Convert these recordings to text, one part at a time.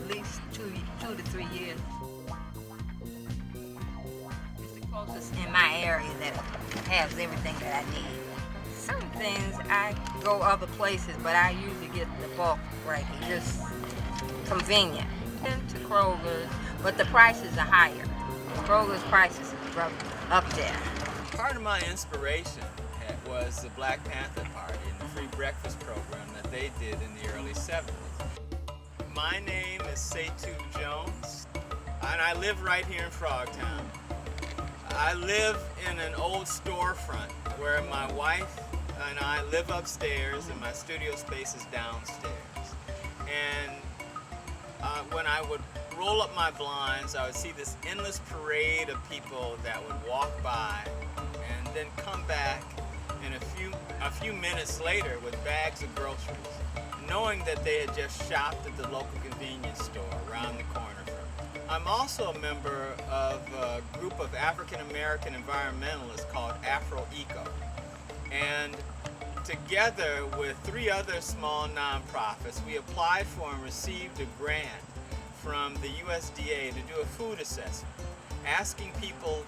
at least two to 3 years. It's the closest in my area that has everything that I need. Some things I go other places, but I usually get the bulk right here. Just convenient. Into Kroger's, but the prices are higher. Kroger's prices are up there. Part of my inspiration was the Black Panther Party and the free breakfast program that they did in the early 70s. My name is Setu Jones, and I live right here in Frogtown. I live in an old storefront where my wife and I live upstairs and my studio space is downstairs. And when I would roll up my blinds, I would see this endless parade of people that would walk by and then come back in a few minutes later with bags of groceries, knowing that they had just shopped at the local convenience store around the corner from me. I'm also a member of a group of African American environmentalists called Afro Eco, and together with 3 other small nonprofits, we applied for and received a grant from the USDA to do a food assessment, asking people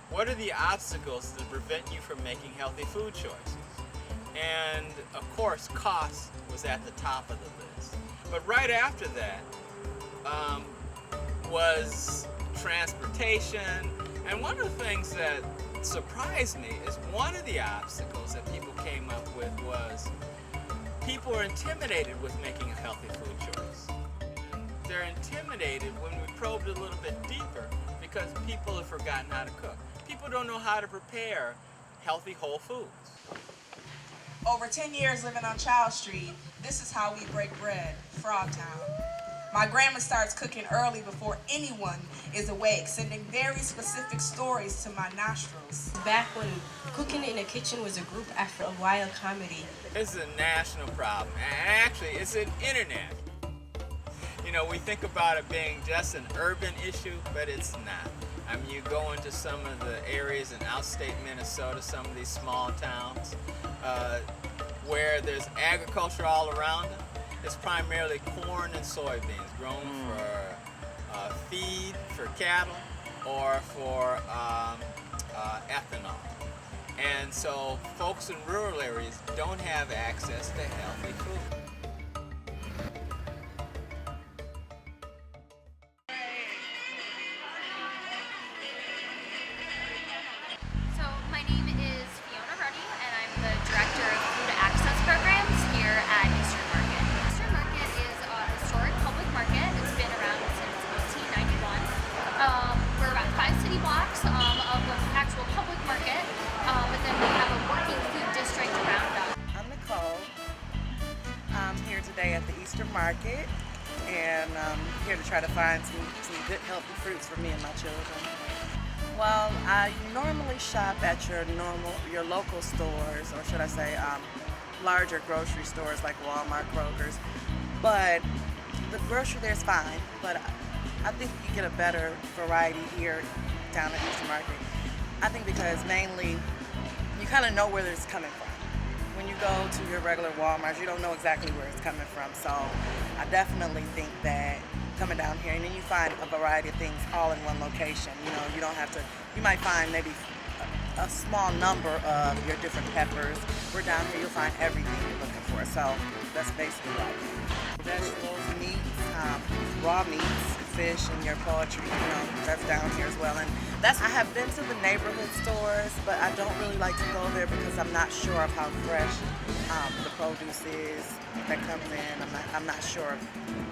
what are the obstacles that prevent you from making healthy food choices. And of course, cost was at the top of the list. But right after that was transportation. And one of the things that surprised me is one of the obstacles that people came up with was people are intimidated with making a healthy food choice. They're intimidated when we probed a little bit deeper because people have forgotten how to cook. People don't know how to prepare healthy whole foods. Over 10 years living on Child Street, this is how we break bread, Frogtown. My grandma starts cooking early before anyone is awake, sending very specific stories to my nostrils. Back when cooking in the kitchen was a group effort, a wild comedy. This is a national problem, and actually it's an international. You know, we think about it being just an urban issue, but it's not. I mean, you go into some of the areas in outstate Minnesota, some of these small towns, where there's agriculture all around them. It's primarily corn and soybeans grown for feed for cattle or for ethanol. And so folks in rural areas don't have access to healthy food. At the Easter Market, and I'm here to try to find some good healthy fruits for me and my children. Well, I normally shop at your local stores, or should I say larger grocery stores like Walmart, Kroger's, but the grocery there is fine, but I think you get a better variety here down at Easter Market. I think because mainly you kind of know where it's coming from. When you go to your regular Walmart, you don't know exactly where it's coming from. So I definitely think that coming down here, and then you find a variety of things all in one location. You know, you don't have to, you might find maybe a small number of your different peppers. Where down here you'll find everything you're looking for. So that's basically right. Vegetables, meats, raw meats, fish, and your poultry, you know, that's down here as well. And I have been to the neighborhood stores, but I don't really like to go there because I'm not sure of how fresh the produce is that comes in. I'm not sure of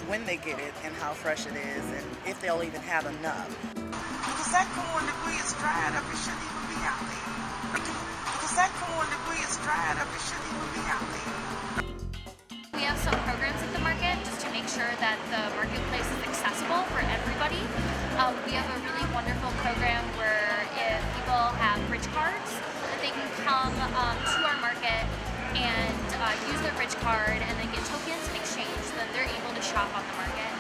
when they get it and how fresh it is and if they'll even have enough. Because that corn debris is dried up, it shouldn't even be out there. Because that corn debris is dried up, it shouldn't even be out there. We have some programs at the market just to make sure that the marketplace is accessible for everybody. We have a really wonderful program where if people have bridge cards, that they can come to our market and use their bridge card and then get tokens in exchange, then they're able to shop on the market.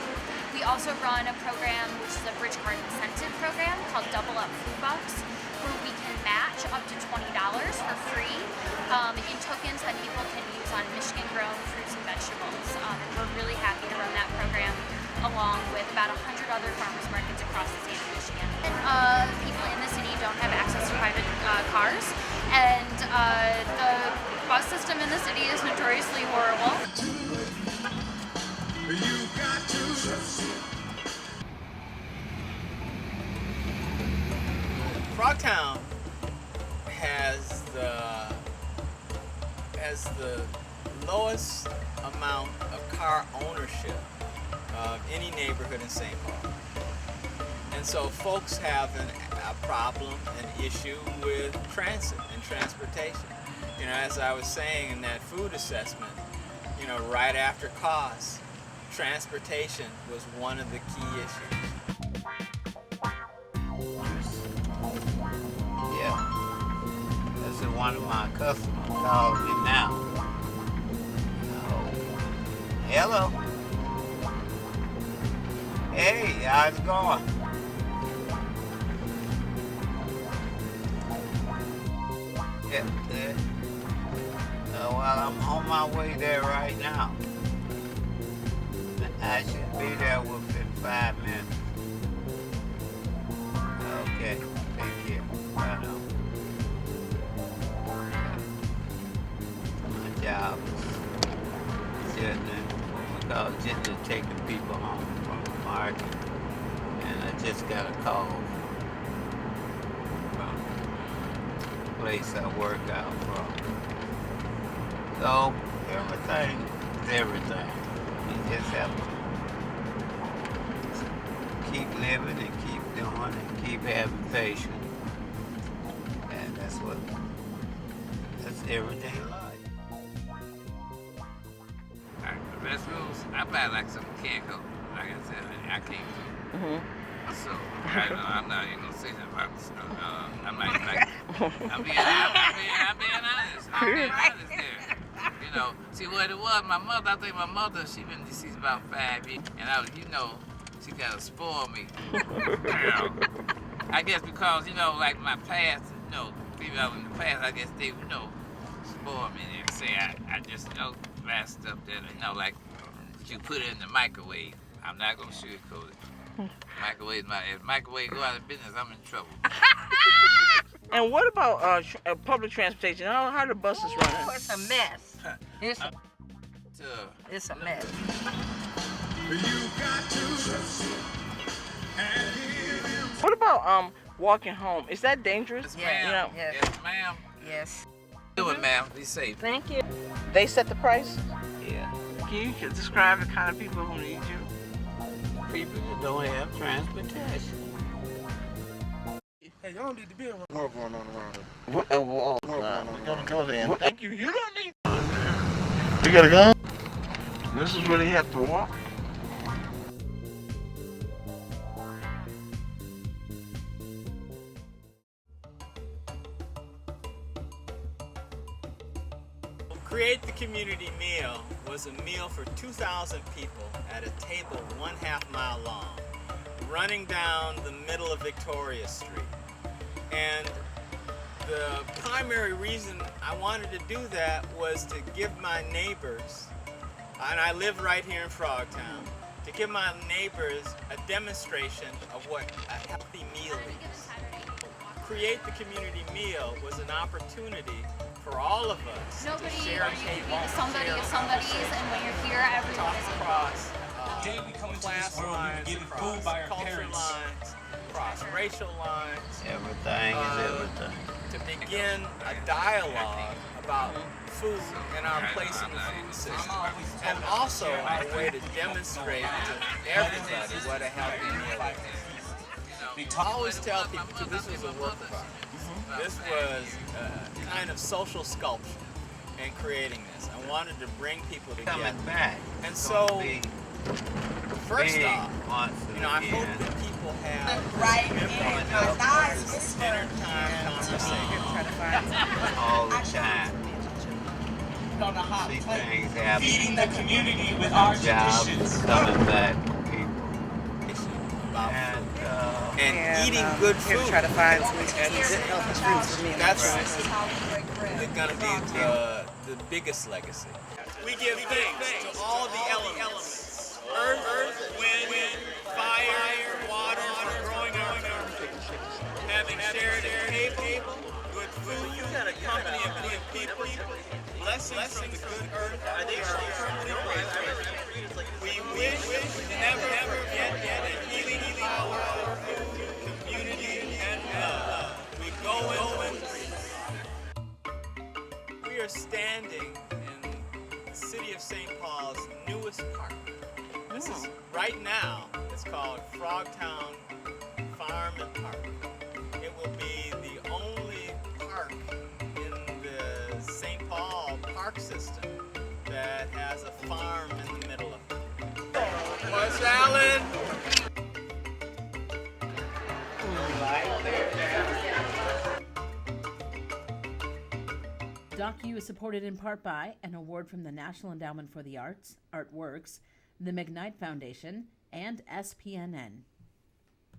We also run a program which is a bridge card incentive program called Double Up Food Bucks, where we can match up to $20 for free in tokens that people can use on Michigan-grown fruits and vegetables. And we're really happy to run that program. along with about 100 other farmers markets across the state of Michigan. People in the city don't have access to private cars, and the bus system in the city is notoriously horrible. Frogtown has the lowest amount of car ownership of any neighborhood in St. Paul. And so folks have a problem, an issue with transit and transportation. You know, as I was saying in that food assessment, you know, right after costs, transportation was one of the key issues. Yeah, this is one of my customers calling me now. Oh. Hello. Hey, how's it going? Yeah, good. Well, I'm on my way there right now. I should be there within 5 minutes. Okay, thank you. Right on. My job is Jitney. We call Jitney taking people home from the market. And I just got a call from the place I work out from. So, everything is everything. You just have to keep living and keep doing and keep having patience. And that's everyday life. The best rules, I buy like some canned Coke. Like I said, I can't cook. So, I'm not even gonna say that about I'm not like, I'm being honest. I'm being honest there. You know, see what it was, my mother, I think my mother, she been deceased about 5 years. And I was, you know, she kind of spoiled me. I guess because, you know, like my past, you know, people out in the past, I guess they, you know, spoiled me and say I just, you know, buy stuff that, you know, like you put it in the microwave. I'm not going to sugarcoat it. Microwave, if the microwave go out of business, I'm in trouble. And what about public transportation? How the buses running? Oh, it's a mess. It's a mess. What about walking home? Is that dangerous? Yes, ma'am. You know? Yes. Yes, ma'am. Yes. Do it, ma'am. Be safe. Thank you. They set the price? Yeah. Can you describe the kind of people who need you? People that don't have transportation. Hey, y'all need to be around. More going on around here. What? More going on. We're gonna go there. What? Thank you. You don't need. You gotta go. This is where they have to walk. Create the Community Meal was a meal for 2,000 people at a table 1/2 mile long, running down the middle of Victoria Street. And the primary reason I wanted to do that was to give my neighbors, and I live right here in Frogtown, to give my neighbors a demonstration of what a healthy meal is. Create the Community Meal was an opportunity for all of us Nobody, to share a table, somebody share is somebody's, and when you're here, everyone talk is across Today we come into class this world, we lines, were given across food by our culture parents. lines, across racial lines, Everything is everything. to begin a dialogue about food and our place in the food system, and also a way to demonstrate to everybody what a healthy meal is. I always tell people, too, this was a work of art. This was kind of social sculpture in creating this. I wanted to bring people together. Coming back. And so, first big off, once you know, I hope again. that people have Right in my thighs whisper. dinner time conversation. all the time. On the hot See plate. things happen. Feeding the community with our Jobs traditions. coming back for people. About And food. And eating good Here food. to try to find some good healthy foods for me and my That's children. This is how we break bread. It's gonna be the biggest legacy. We give thanks to all the elements. Earth, wind, got a company of people, blessings from the good earth. Are they firmly grateful? We wish to never get a healing power of community and love. We go in. We are standing in the city of St. Paul's newest park. This is right now. It's called Frogtown Farm and Park. It will be the only park in the St. Paul park system that has a farm in the middle of it. What's Alan? DocU is supported in part by an award from the National Endowment for the Arts, Artworks, the McKnight Foundation, and SPNN.